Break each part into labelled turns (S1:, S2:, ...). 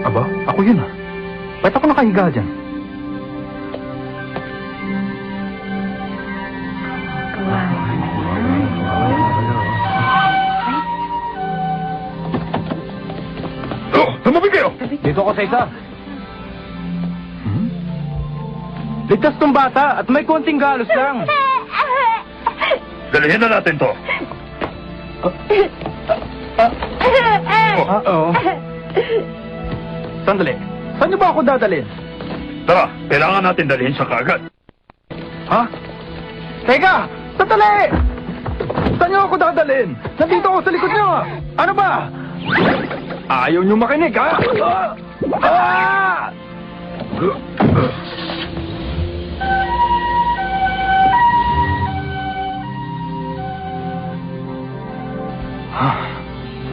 S1: Aba, ako yun ah. Ba't ako nakahiga dyan?
S2: Oh, tumabi kayo!
S1: Dito ako sa isa. Ligtas tong bata at may konting galos lang.
S2: Dalihin na natin to.
S1: Oo. Sandali. Saan niyo ba ako dadalhin?
S2: Tara, kailangan natin dalhin siya kaagad.
S1: Ha? Teka! Sandali! Saan niyo ako dadalhin? Nandito ako sa likod niyo! Ano ba? Ayaw niyo makinig, ha? Ah!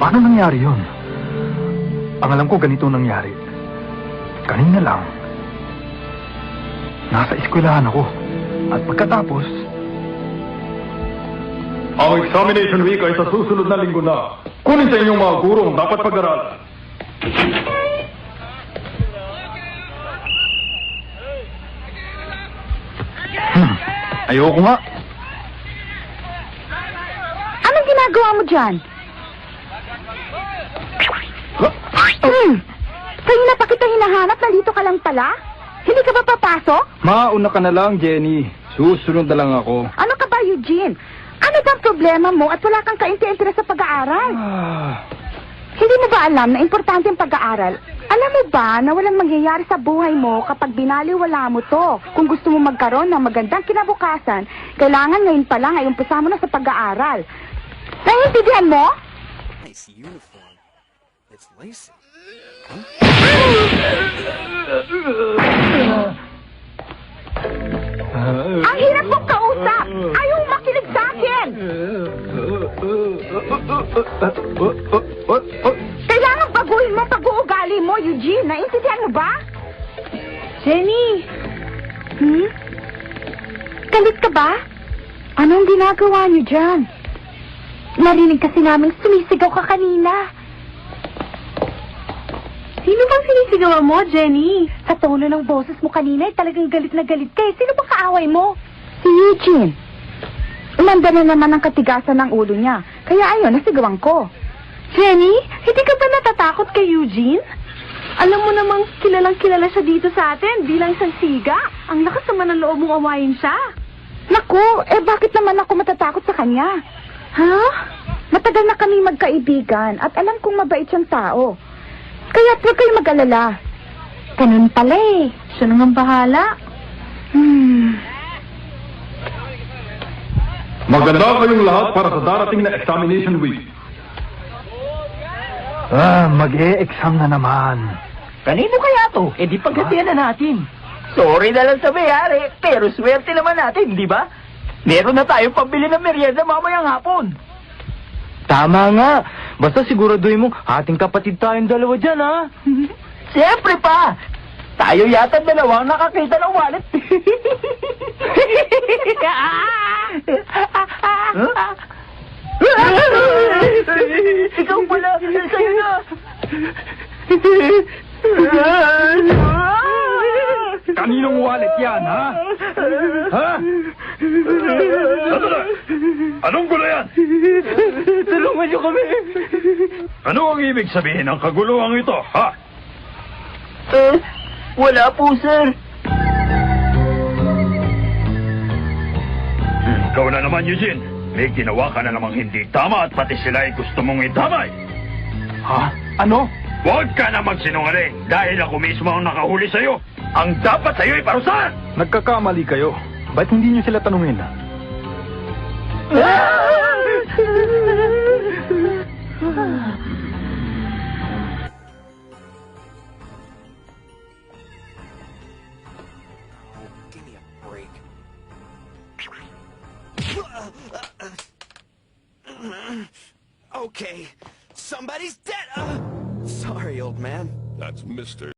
S1: Paano nangyari yun? Ang alam ko ganito nangyari. Kanina lang. Nasa eskwelahan ako. At pagkatapos...
S3: Ang examination week ay sa susunod na linggo na. Kunin sa inyong mga gurong dapat pag-aralan.
S1: Ayoko nga.
S4: Anong ginagawa mo dyan? Kayo na pa kita hinahanap, nandito ka lang pala? Hindi ka ba papasok?
S1: Mauna ka na lang, Jenny. Susunod na lang ako.
S4: Ano ka ba, Eugene? Ano bang problema mo at wala kang kainti-interes sa pag-aaral? Hindi mo ba alam na importante ang pag-aaral? Alam mo ba na walang mangyayari sa buhay mo kapag binaliwala mo to? Kung gusto mo magkaroon ng magandang kinabukasan, kailangan ngayon pa lang ay umpisa mo na sa pag-aaral. Naiintindihan mo?
S5: Nice uniform. It's lacy.
S4: Ang hirap mong kausap! Ayaw makinig sa akin! Kailangan baguhin mo pag-uugali mo, Eugene. Naintindihan mo ba? Jenny! Galit ka ba? Anong ginagawa niyo dyan? Narinig kasi namin sumisigaw ka kanina. Sino bang sinisigawan mo, Jenny? Sa tono ng boses mo kanina, talagang galit na galit ka eh. Sino bang kaaway mo? Si Eugene. Umanda na naman ang katigasan ng ulo niya. Kaya ayun, nasigawan ko. Jenny, hindi ka ba natatakot kay Eugene? Alam mo namang kilalang-kilala siya dito sa atin bilang isang siga. Ang lakas naman ng loob mong awayin siya. Naku, bakit naman ako matatakot sa kanya? Ha? Matagal na kami magkaibigan at alam kong mabait siyang tao. Kaya huwag kayo mag-alala. Ganun pala eh. Siya naman bahala.
S3: Maganda kayong lahat para sa darating na examination week.
S1: Mag-e-exam na naman.
S6: Kanino kaya to? Di pagkatiyan na natin. Sorry na lang sa mayari, pero swerte naman natin, di ba? Meron na tayong pambili ng merienda mamayang hapon.
S1: Tama nga. Basta siguraduhin mo, ating kapatid tayong dalawa dyan, ha?
S6: Siyempre pa! Tayo yata dalawang nakakita ng wallet. Ikaw pala, sa'yo na.
S1: Kaninong wallet yan, ha? Ha?
S2: Sandali! Anong gulo yan?
S1: Tulungan niyo kami.
S2: Ano ang ibig sabihin ng kaguluhan ito, ha?
S6: Wala po, sir.
S2: Ikaw na naman, Eugene. May ginawa ka na namang hindi tama at pati sila ay gusto mong idamay.
S1: Ha? Ano?
S2: Huwag ka na magsinungaling dahil ako mismo ang nakahuli sa'yo. Ang dapat sa'yo ay parusahan!
S1: Nagkakamali kayo. Ba't hindi niyo sila tanungin?
S5: Give me a break. Okay, somebody's dead. Sorry, old man.
S7: That's Mr.